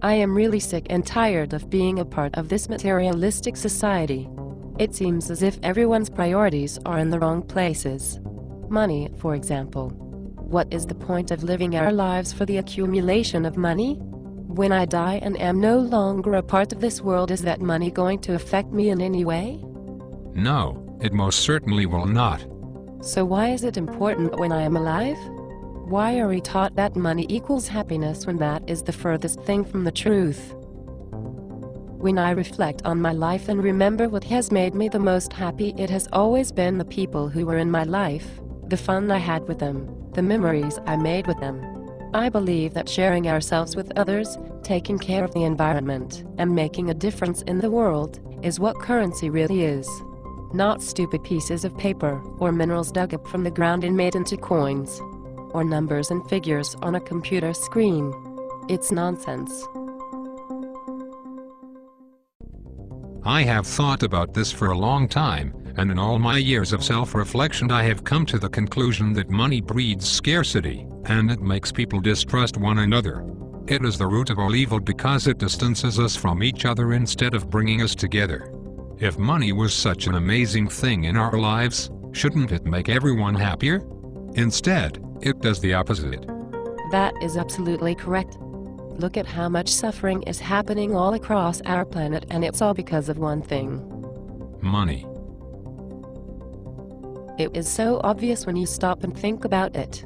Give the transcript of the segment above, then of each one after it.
I am really sick and tired of being a part of this materialistic society. It seems as if everyone's priorities are in the wrong places. Money, for example. What is the point of living our lives for the accumulation of money? When I die and am no longer a part of this world, is that money going to affect me in any way? No, it most certainly will not. So why is it important when I am alive? Why are we taught that money equals happiness when that is the furthest thing from the truth? When I reflect on my life and remember what has made me the most happy, it has always been the people who were in my life, the fun I had with them, the memories I made with them. I believe that sharing ourselves with others, taking care of the environment, and making a difference in the world is what currency really is. Not stupid pieces of paper or minerals dug up from the ground and made into coins, or numbers and figures on a computer screen. It's nonsense. I have thought about this for a long time, and in all my years of self-reflection I have come to the conclusion that money breeds scarcity, and it makes people distrust one another. It is the root of all evil because it distances us from each other instead of bringing us together. If money was such an amazing thing in our lives, shouldn't it make everyone happier? Instead, it does the opposite. That is absolutely correct. Look at how much suffering is happening all across our planet, and it's all because of one thing. Money. It is so obvious when you stop and think about it.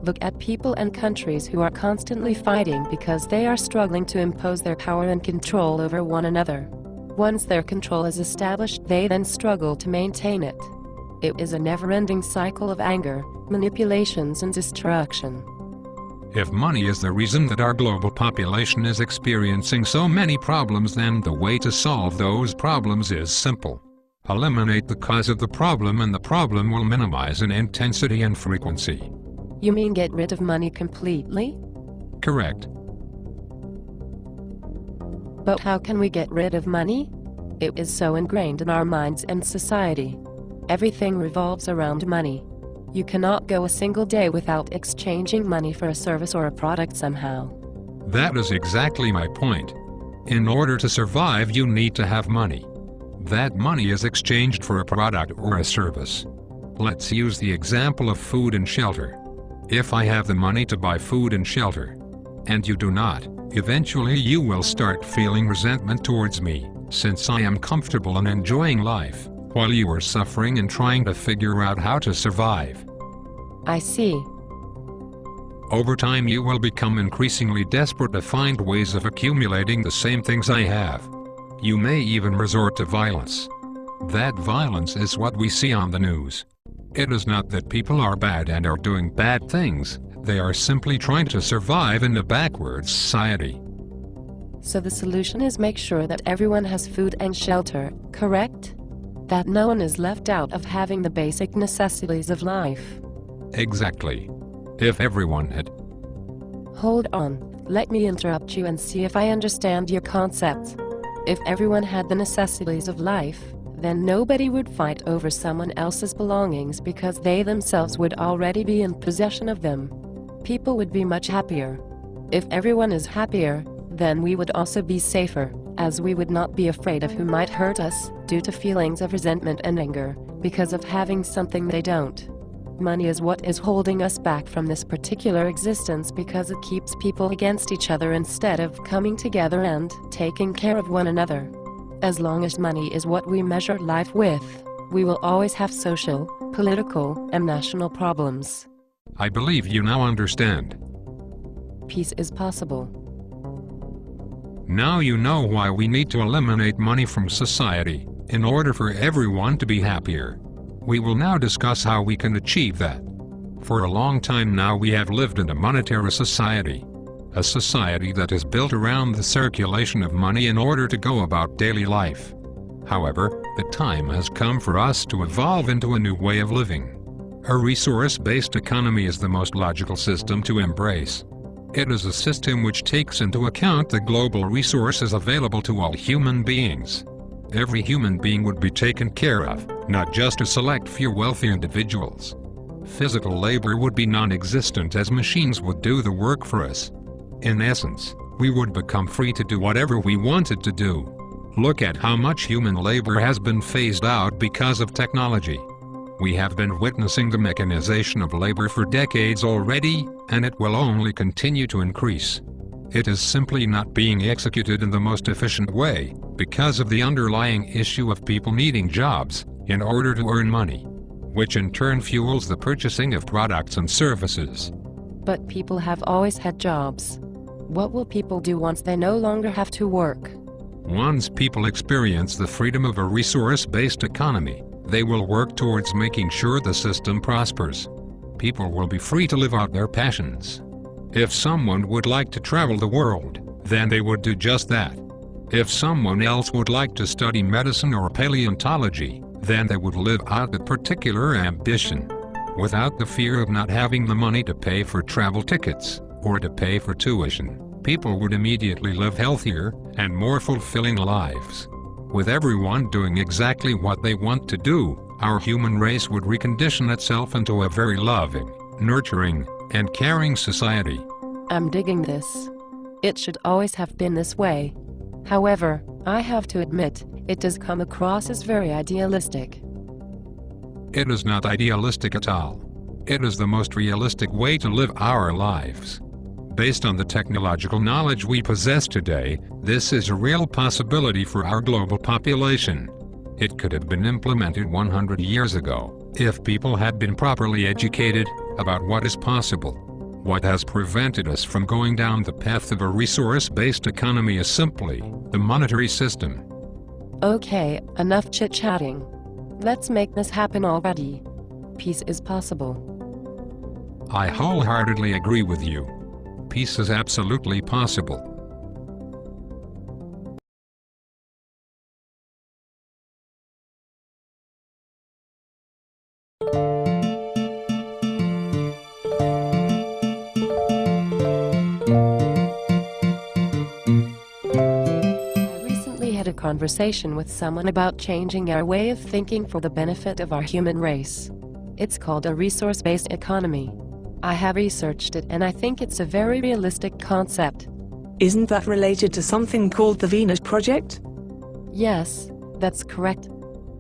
Look at people and countries who are constantly fighting because they are struggling to impose their power and control over one another. Once their control is established, they then struggle to maintain it. It is a never-ending cycle of anger, manipulations, and destruction. If money is the reason that our global population is experiencing so many problems, then the way to solve those problems is simple. Eliminate the cause of the problem and the problem will minimize in intensity and frequency. You mean get rid of money completely? Correct. But how can we get rid of money? It is so ingrained in our minds and society. Everything revolves around money. You cannot go a single day without exchanging money for a service or a product somehow. That is exactly my point. In order to survive, you need to have money. That money is exchanged for a product or a service. Let's use the example of food and shelter. If I have the money to buy food and shelter, and you do not, eventually you will start feeling resentment towards me, since I am comfortable and enjoying life, while you are suffering and trying to figure out how to survive. I see. Over time you will become increasingly desperate to find ways of accumulating the same things I have. You may even resort to violence. That violence is what we see on the news. It is not that people are bad and are doing bad things, they are simply trying to survive in a backwards society. So the solution is make sure that everyone has food and shelter, correct? That no one is left out of having the basic necessities of life. Exactly. If everyone had... Hold on, let me interrupt you and see if I understand your concepts. If everyone had the necessities of life, then nobody would fight over someone else's belongings because they themselves would already be in possession of them. People would be much happier. If everyone is happier, then we would also be safer, as we would not be afraid of who might hurt us due to feelings of resentment and anger because of having something they don't. Money is what is holding us back from this particular existence because it keeps people against each other instead of coming together and taking care of one another. As long as money is what we measure life with, we will always have social, political, and national problems. I believe you now understand. Peace is possible. Now you know why we need to eliminate money from society, in order for everyone to be happier. We will now discuss how we can achieve that. For a long time now we have lived in a monetary society. A society that is built around the circulation of money in order to go about daily life. However, the time has come for us to evolve into a new way of living. A resource-based economy is the most logical system to embrace. It is a system which takes into account the global resources available to all human beings. Every human being would be taken care of, not just a select few wealthy individuals. Physical labor would be non-existent as machines would do the work for us. In essence, We would become free to do whatever we wanted to do. Look at how much human labor has been phased out because of technology. We have been witnessing the mechanization of labor for decades already, and it will only continue to increase. It is simply not being executed in the most efficient way, because of the underlying issue of people needing jobs in order to earn money, which in turn fuels the purchasing of products and services. But people have always had jobs. What will people do once they no longer have to work? Once people experience the freedom of a resource-based economy, they will work towards making sure the system prospers. People will be free to live out their passions. If someone would like to travel the world, then they would do just that. If someone else would like to study medicine or paleontology, then they would live out that particular ambition, without the fear of not having the money to pay for travel tickets or to pay for tuition. People would immediately live healthier and more fulfilling lives. With everyone doing exactly what they want to do, our human race would recondition itself into a very loving, nurturing, and caring society. I'm digging this. It should always have been this way. However, I have to admit, it does come across as very idealistic. It is not idealistic at all. It is the most realistic way to live our lives. Based on the technological knowledge we possess today, this is a real possibility for our global population. It could have been implemented 100 years ago, if people had been properly educated about what is possible. What has prevented us from going down the path of a resource-based economy is simply the monetary system. Okay, enough chit-chatting. Let's make this happen already. Peace is possible. I wholeheartedly agree with you. Peace is absolutely possible. I recently had a conversation with someone about changing our way of thinking for the benefit of our human race. It's called a resource-based economy. I have researched it and I think it's a very realistic concept. Isn't that related to something called the Venus Project? Yes, that's correct.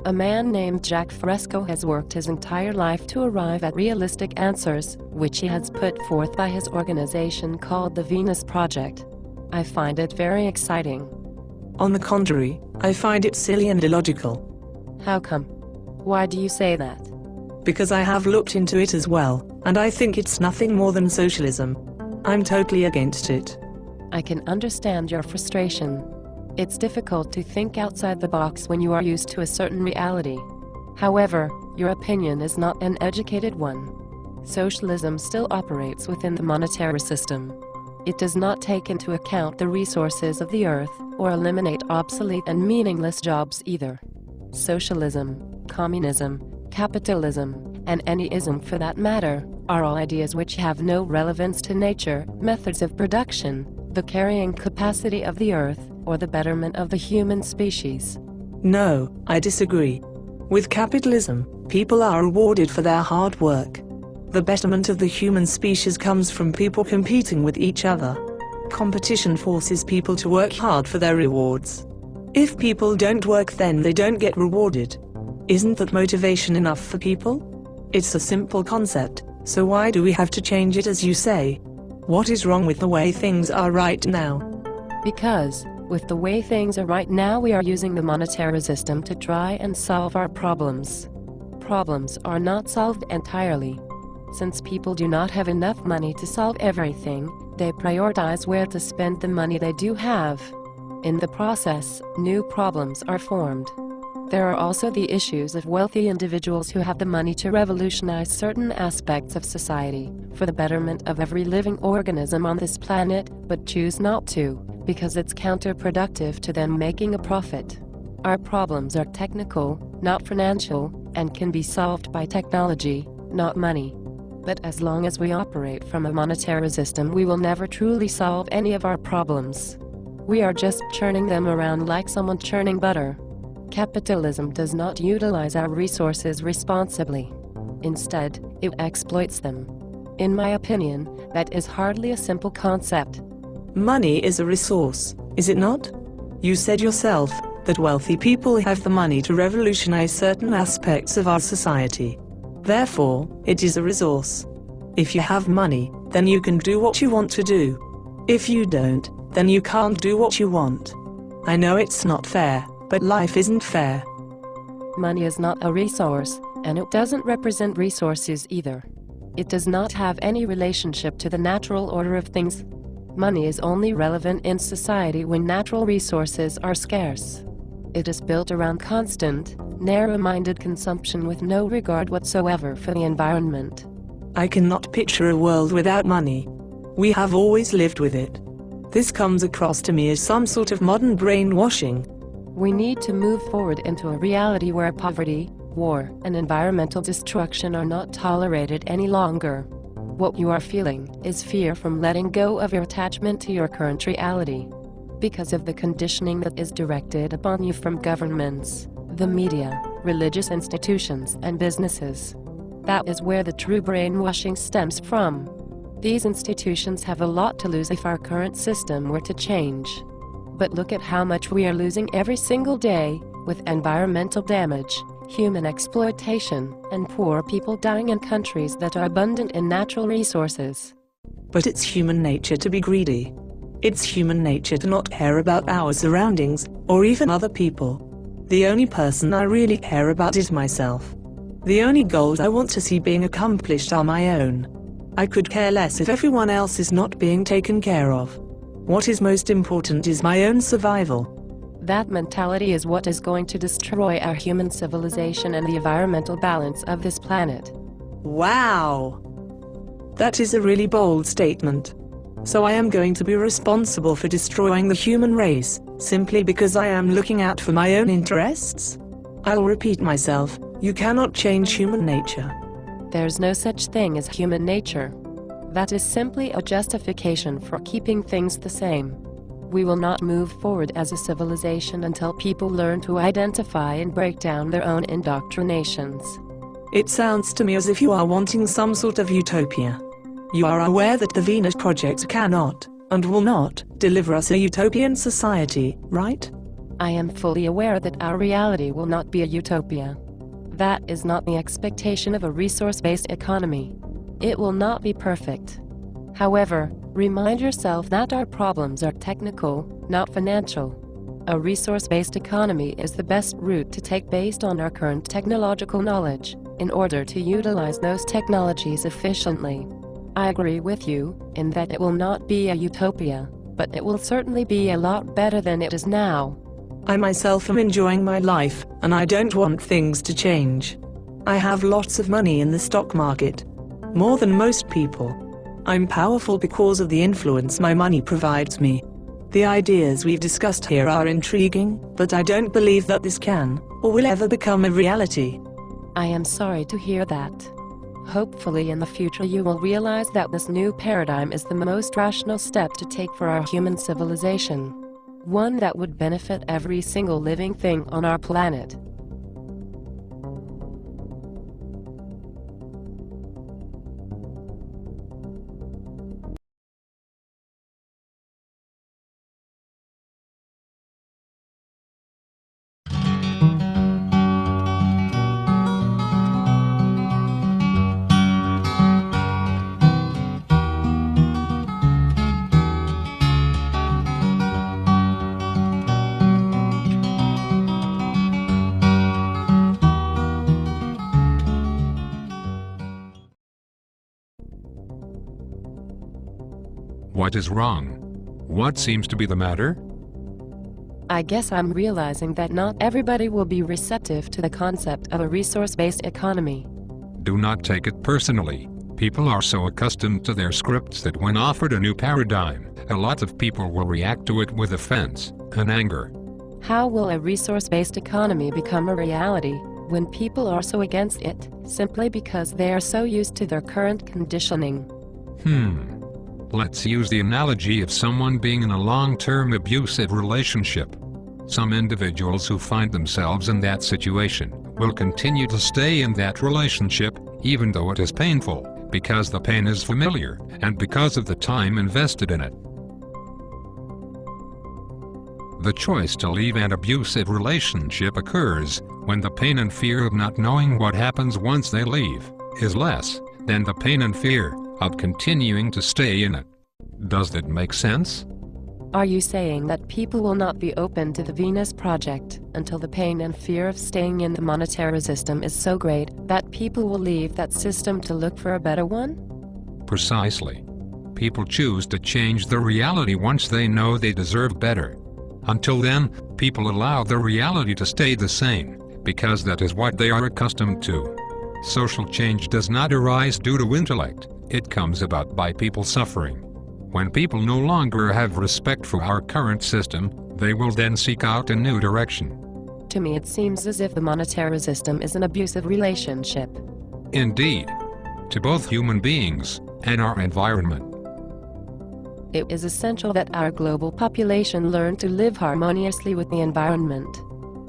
A man named Jack Fresco has worked his entire life to arrive at realistic answers, which he has put forth by his organization called the Venus Project. I find it very exciting. On the contrary, I find it silly and illogical. How come? Why do you say that? Because I have looked into it as well, and I think it's nothing more than socialism. I'm totally against it. I can understand your frustration. It's difficult to think outside the box when you are used to a certain reality. However, your opinion is not an educated one. Socialism still operates within the monetary system. It does not take into account the resources of the earth, or eliminate obsolete and meaningless jobs either. Socialism, communism, capitalism, and any ism for that matter, are all ideas which have no relevance to nature, methods of production, the carrying capacity of the earth, or the betterment of the human species. No, I disagree. With capitalism, people are rewarded for their hard work. The betterment of the human species comes from people competing with each other. Competition forces people to work hard for their rewards. If people don't work, then they don't get rewarded. Isn't that motivation enough for people? It's a simple concept, so why do we have to change it as you say? What is wrong with the way things are right now? Because, with the way things are right now, we are using the monetary system to try and solve our problems. Problems are not solved entirely. Since people do not have enough money to solve everything, they prioritize where to spend the money they do have. In the process, new problems are formed. There are also the issues of wealthy individuals who have the money to revolutionize certain aspects of society for the betterment of every living organism on this planet, but choose not to, because it's counterproductive to them making a profit. Our problems are technical, not financial, and can be solved by technology, not money. But as long as we operate from a monetary system, we will never truly solve any of our problems. We are just churning them around like someone churning butter. Capitalism does not utilize our resources responsibly. Instead, it exploits them. In my opinion, that is hardly a simple concept. Money is a resource, is it not? You said yourself that wealthy people have the money to revolutionize certain aspects of our society. Therefore, it is a resource. If you have money, then you can do what you want to do. If you don't, then you can't do what you want. I know it's not fair, but life isn't fair. Money is not a resource, and it doesn't represent resources either. It does not have any relationship to the natural order of things. Money is only relevant in society when natural resources are scarce. It is built around constant, narrow-minded consumption with no regard whatsoever for the environment. I cannot picture a world without money. We have always lived with it. This comes across to me as some sort of modern brainwashing. We need to move forward into a reality where poverty, war, and environmental destruction are not tolerated any longer. What you are feeling is fear from letting go of your attachment to your current reality. Because of the conditioning that is directed upon you from governments, the media, religious institutions, and businesses. That is where the true brainwashing stems from. These institutions have a lot to lose if our current system were to change. But look at how much we are losing every single day, with environmental damage, human exploitation, and poor people dying in countries that are abundant in natural resources. But it's human nature to be greedy. It's human nature to not care about our surroundings, or even other people. The only person I really care about is myself. The only goals I want to see being accomplished are my own. I could care less if everyone else is not being taken care of. What is most important is my own survival. That mentality is what is going to destroy our human civilization and the environmental balance of this planet. Wow! That is a really bold statement. So I am going to be responsible for destroying the human race, simply because I am looking out for my own interests? I'll repeat myself, you cannot change human nature. There's no such thing as human nature. That is simply a justification for keeping things the same. We will not move forward as a civilization until people learn to identify and break down their own indoctrinations. It sounds to me as if you are wanting some sort of utopia. You are aware that the Venus Project cannot, and will not, deliver us a utopian society, right? I am fully aware that our reality will not be a utopia. That is not the expectation of a resource-based economy. It will not be perfect. However, remind yourself that our problems are technical, not financial. A resource-based economy is the best route to take based on our current technological knowledge, in order to utilize those technologies efficiently. I agree with you, in that it will not be a utopia, but it will certainly be a lot better than it is now. I myself am enjoying my life, and I don't want things to change. I have lots of money in the stock market. More than most people. I'm powerful because of the influence my money provides me. The ideas we've discussed here are intriguing, but I don't believe that this can, or will ever become a reality. I am sorry to hear that. Hopefully in the future you will realize that this new paradigm is the most rational step to take for our human civilization. One that would benefit every single living thing on our planet. What is wrong? What seems to be the matter? I guess I'm realizing that not everybody will be receptive to the concept of a resource-based economy. Do not take it personally. People are so accustomed to their scripts that when offered a new paradigm, a lot of people will react to it with offense and anger. How will a resource-based economy become a reality when people are so against it, simply because they are so used to their current conditioning? Let's use the analogy of someone being in a long-term abusive relationship. Some individuals who find themselves in that situation will continue to stay in that relationship, even though it is painful, because the pain is familiar, and because of the time invested in it. The choice to leave an abusive relationship occurs when the pain and fear of not knowing what happens once they leave is less than the pain and fear of continuing to stay in it. Does that make sense? Are you saying that people will not be open to the Venus Project until the pain and fear of staying in the monetary system is so great that people will leave that system to look for a better one? Precisely. People choose to change their reality once they know they deserve better. Until then, people allow their reality to stay the same, because that is what they are accustomed to. Social change does not arise due to intellect, it comes about by people suffering. When people no longer have respect for our current system, they will then seek out a new direction. To me it seems as if the monetary system is an abusive relationship. Indeed. To both human beings and our environment. It is essential that our global population learn to live harmoniously with the environment.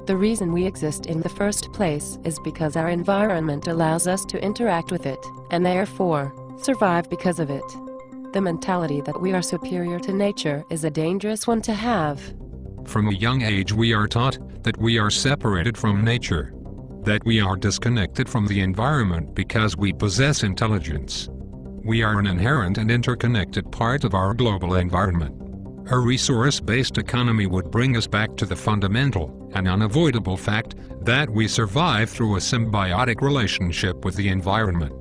The reason we exist in the first place is because our environment allows us to interact with it, and therefore, survive because of it. The mentality that we are superior to nature is a dangerous one to have. From a young age we are taught that we are separated from nature, that we are disconnected from the environment because we possess intelligence. We are an inherent and interconnected part of our global environment. A resource-based economy would bring us back to the fundamental and unavoidable fact that we survive through a symbiotic relationship with the environment.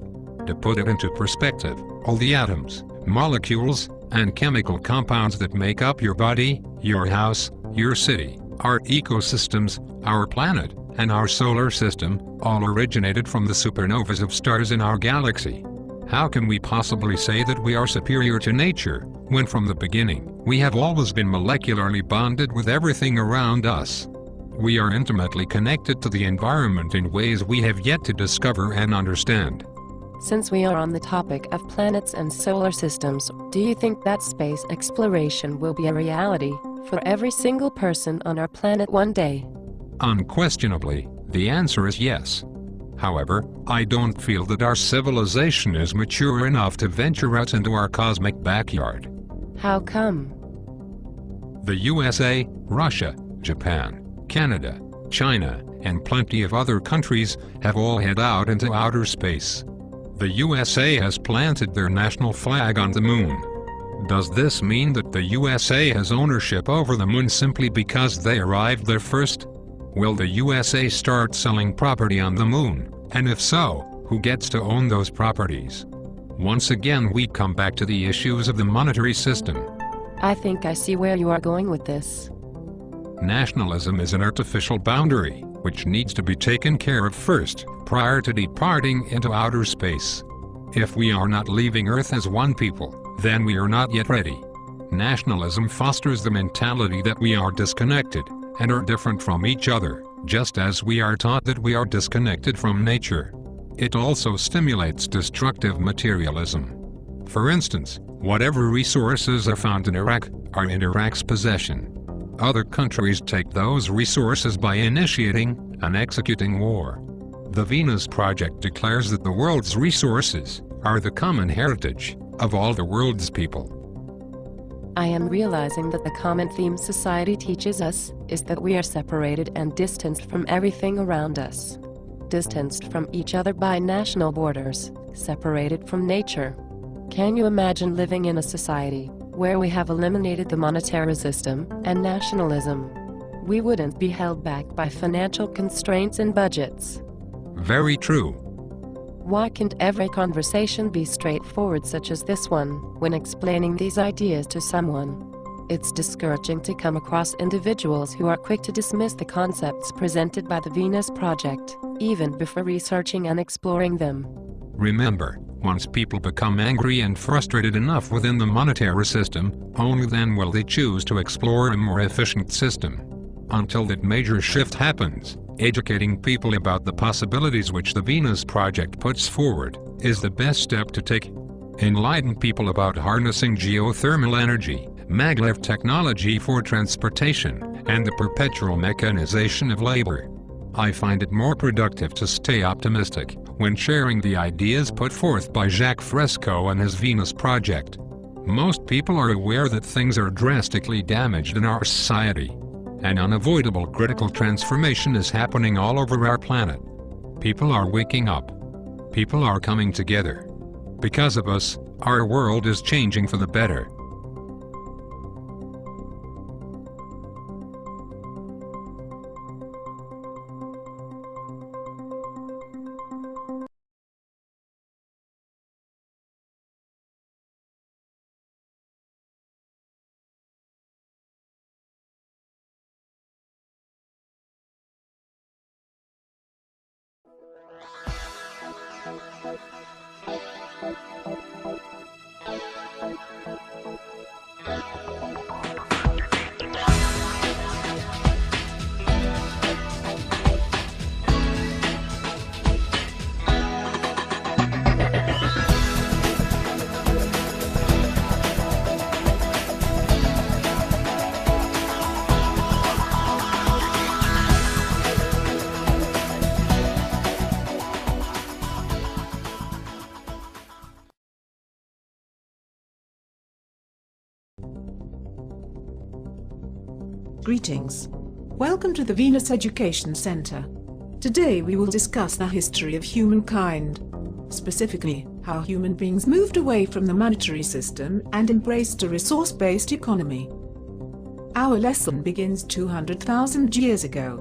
To put it into perspective, all the atoms, molecules, and chemical compounds that make up your body, your house, your city, our ecosystems, our planet, and our solar system, all originated from the supernovas of stars in our galaxy. How can we possibly say that we are superior to nature, when from the beginning, we have always been molecularly bonded with everything around us? We are intimately connected to the environment in ways we have yet to discover and understand. Since we are on the topic of planets and solar systems, do you think that space exploration will be a reality for every single person on our planet one day? Unquestionably, the answer is yes. However, I don't feel that our civilization is mature enough to venture out into our cosmic backyard. How come? The USA, Russia, Japan, Canada, China, and plenty of other countries have all head out into outer space. The USA has planted their national flag on the moon. Does this mean that the USA has ownership over the moon simply because they arrived there first? Will the USA start selling property on the moon, and if so, who gets to own those properties? Once again we come back to the issues of the monetary system. I think I see where you are going with this. Nationalism is an artificial boundary, which needs to be taken care of first, prior to departing into outer space. If we are not leaving Earth as one people, then we are not yet ready. Nationalism fosters the mentality that we are disconnected and are different from each other, just as we are taught that we are disconnected from nature. It also stimulates destructive materialism. For instance, whatever resources are found in Iraq are in Iraq's possession. Other countries take those resources by initiating and executing war. The Venus Project declares that the world's resources are the common heritage of all the world's people. I am realizing that the common theme society teaches us is that we are separated and distanced from everything around us. Distanced from each other by national borders, separated from nature. Can you imagine living in a society where we have eliminated the monetary system and nationalism? We wouldn't be held back by financial constraints and budgets. Very true. Why can't every conversation be straightforward such as this one, when explaining these ideas to someone? It's discouraging to come across individuals who are quick to dismiss the concepts presented by the Venus Project, even before researching and exploring them. Remember, once people become angry and frustrated enough within the monetary system, only then will they choose to explore a more efficient system. Until that major shift happens, educating people about the possibilities which the Venus Project puts forward is the best step to take. Enlighten people about harnessing geothermal energy, maglev technology for transportation, and the perpetual mechanization of labor. I find it more productive to stay optimistic when sharing the ideas put forth by Jacques Fresco and his Venus Project. Most people are aware that things are drastically damaged in our society. An unavoidable critical transformation is happening all over our planet. People are waking up. People are coming together. Because of us, our world is changing for the better. Greetings. Welcome to the Venus Education Center. Today we will discuss the history of humankind. Specifically, how human beings moved away from the monetary system and embraced a resource-based economy. Our lesson begins 200,000 years ago.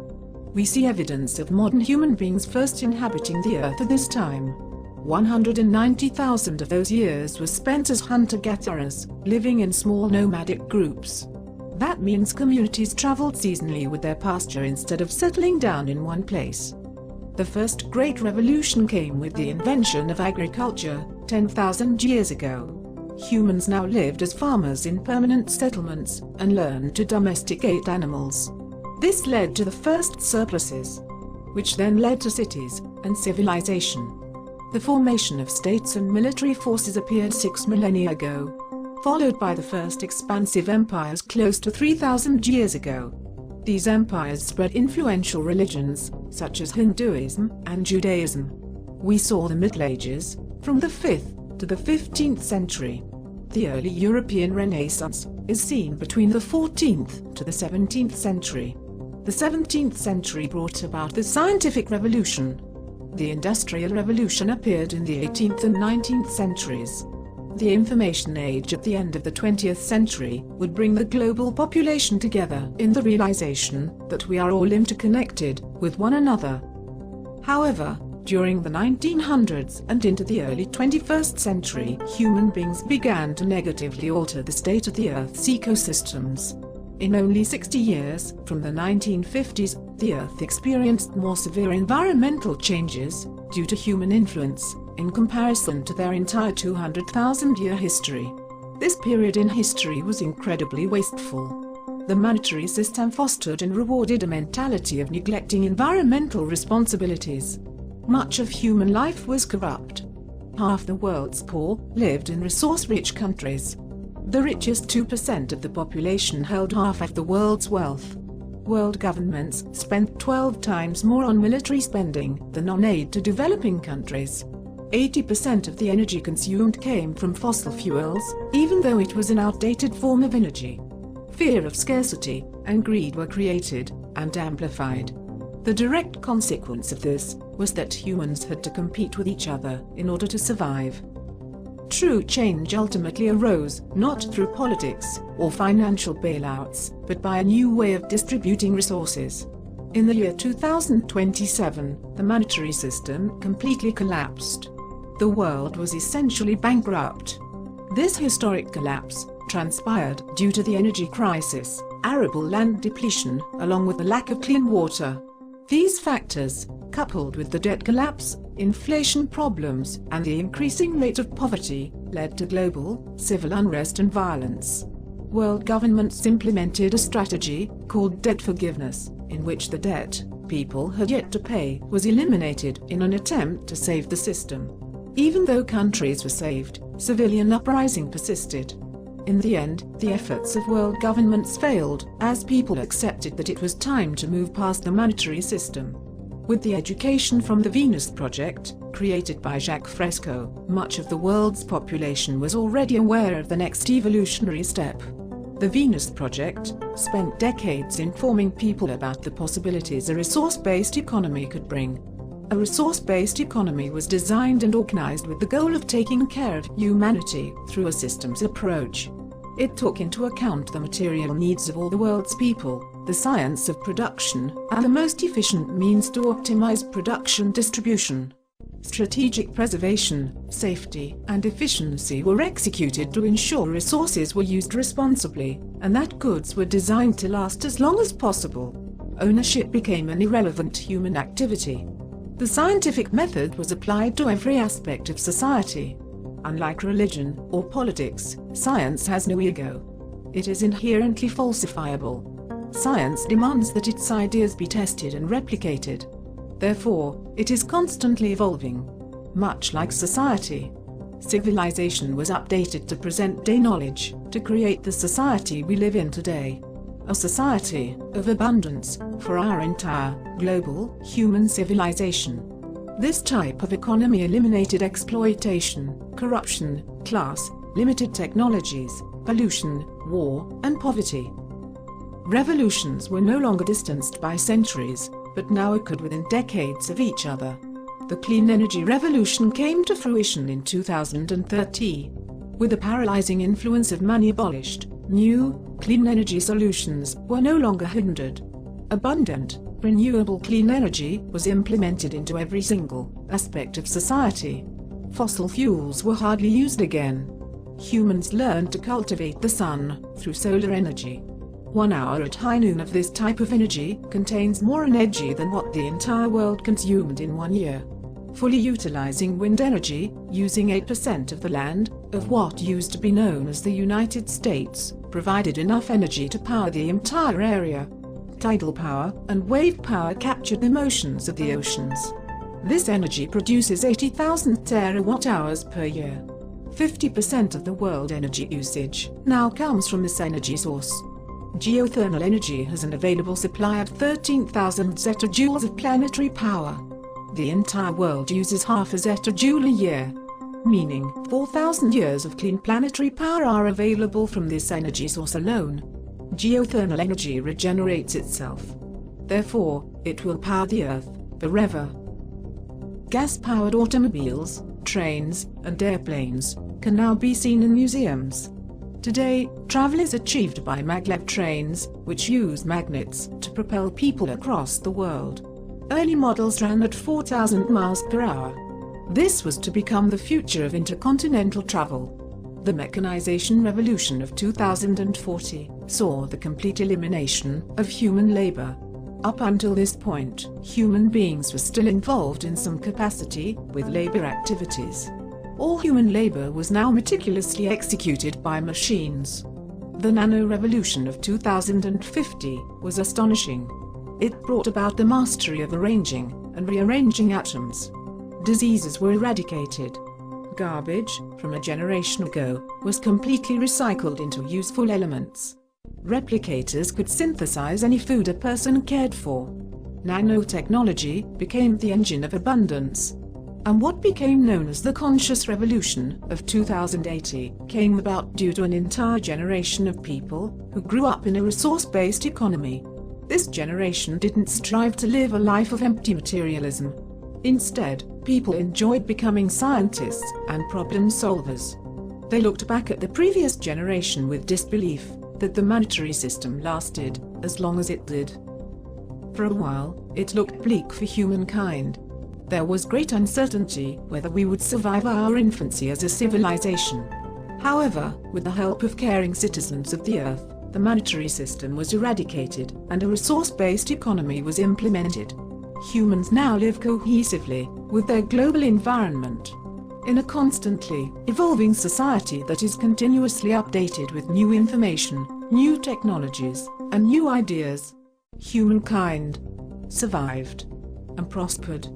We see evidence of modern human beings first inhabiting the Earth at this time. 190,000 of those years were spent as hunter-gatherers, living in small nomadic groups. That means communities traveled seasonally with their pasture instead of settling down in one place. The first great revolution came with the invention of agriculture, 10,000 years ago. Humans now lived as farmers in permanent settlements and learned to domesticate animals. This led to the first surpluses, which then led to cities and civilization. The formation of states and military forces appeared 6 millennia ago, followed by the first expansive empires close to 3,000 years ago. These empires spread influential religions, such as Hinduism and Judaism. We saw the Middle Ages, from the 5th to the 15th century. The early European Renaissance is seen between the 14th to the 17th century. The 17th century brought about the scientific revolution. The Industrial Revolution appeared in the 18th and 19th centuries. The information age at the end of the 20th century would bring the global population together in the realization that we are all interconnected with one another. However, during the 1900s and into the early 21st century, human beings began to negatively alter the state of the Earth's ecosystems. In only 60 years, from the 1950s, the Earth experienced more severe environmental changes due to human influence in comparison to their entire 200,000-year history. This period in history was incredibly wasteful. The monetary system fostered and rewarded a mentality of neglecting environmental responsibilities. Much of human life was corrupt. Half the world's poor lived in resource-rich countries. The richest 2% of the population held half of the world's wealth. World governments spent 12 times more on military spending than on aid to developing countries. 80% of the energy consumed came from fossil fuels, even though it was an outdated form of energy. Fear of scarcity and greed were created and amplified. The direct consequence of this was that humans had to compete with each other in order to survive. True change ultimately arose not through politics or financial bailouts, but by a new way of distributing resources. In the year 2027, the monetary system completely collapsed. The world was essentially bankrupt. This historic collapse transpired due to the energy crisis, arable land depletion, along with the lack of clean water. These factors, coupled with the debt collapse, inflation problems, and the increasing rate of poverty, led to global, civil unrest and violence. World governments implemented a strategy called debt forgiveness, in which the debt people had yet to pay was eliminated in an attempt to save the system. Even though countries were saved, civilian uprising persisted. In the end, the efforts of world governments failed, as people accepted that it was time to move past the monetary system. With the education from the Venus Project, created by Jacques Fresco, much of the world's population was already aware of the next evolutionary step. The Venus Project spent decades informing people about the possibilities a resource-based economy could bring. A resource-based economy was designed and organized with the goal of taking care of humanity through a systems approach. It took into account the material needs of all the world's people, the science of production, and the most efficient means to optimize production distribution. Strategic preservation, safety, and efficiency were executed to ensure resources were used responsibly, and that goods were designed to last as long as possible. Ownership became an irrelevant human activity. The scientific method was applied to every aspect of society. Unlike religion or politics, science has no ego. It is inherently falsifiable. Science demands that its ideas be tested and replicated. Therefore, it is constantly evolving. Much like society, civilization was updated to present-day knowledge, to create the society we live in today. A society of abundance for our entire global human civilization. This type of economy eliminated exploitation, corruption, class, limited technologies, pollution, war, and poverty. Revolutions were no longer distanced by centuries, but now occurred within decades of each other. The clean energy revolution came to fruition in 2013. With the paralyzing influence of money abolished, new, clean energy solutions were no longer hindered. Abundant, renewable clean energy was implemented into every single aspect of society. Fossil fuels were hardly used again. Humans learned to cultivate the sun through solar energy. 1 hour at high noon of this type of energy contains more energy than what the entire world consumed in 1 year. Fully utilizing wind energy, using 8% of the land, of what used to be known as the United States, provided enough energy to power the entire area. Tidal power and wave power captured the motions of the oceans. This energy produces 80,000 terawatt-hours per year. 50% of the world energy usage now comes from this energy source. Geothermal energy has an available supply of 13,000 zetajoules of planetary power. The entire world uses half a zetajoule a year, meaning 4,000 years of clean planetary power are available from this energy source alone. Geothermal energy regenerates itself. Therefore, it will power the Earth forever. Gas-powered automobiles, trains, and airplanes can now be seen in museums. Today, travel is achieved by maglev trains, which use magnets to propel people across the world. Early models ran at 4,000 miles per hour. This was to become the future of intercontinental travel. The mechanization revolution of 2040 saw the complete elimination of human labor. Up until this point, human beings were still involved in some capacity with labor activities. All human labor was now meticulously executed by machines. The nano-revolution of 2050 was astonishing. It brought about the mastery of arranging and rearranging atoms. Diseases were eradicated. Garbage, from a generation ago, was completely recycled into useful elements. Replicators could synthesize any food a person cared for. Nanotechnology became the engine of abundance. And what became known as the conscious revolution of 2080 came about due to an entire generation of people who grew up in a resource-based economy. This generation didn't strive to live a life of empty materialism. Instead, people enjoyed becoming scientists and problem solvers. They looked back at the previous generation with disbelief that the monetary system lasted as long as it did. For a while, it looked bleak for humankind. There was great uncertainty whether we would survive our infancy as a civilization. However, with the help of caring citizens of the Earth, the monetary system was eradicated and a resource-based economy was implemented. Humans now live cohesively with their global environment. In a constantly evolving society that is continuously updated with new information, new technologies, and new ideas, humankind survived and prospered.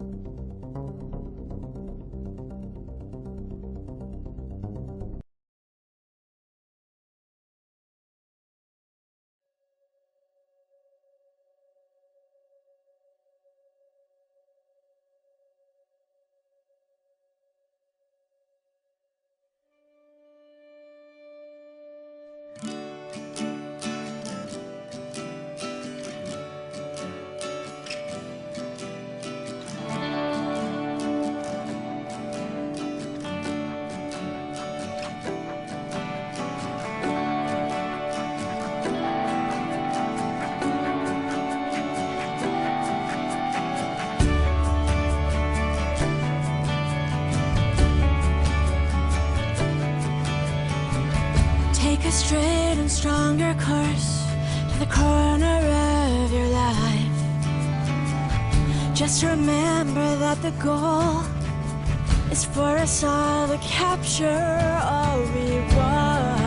Take a straight and stronger course to the corner of your life. Just remember that the goal is for us all to capture all we want.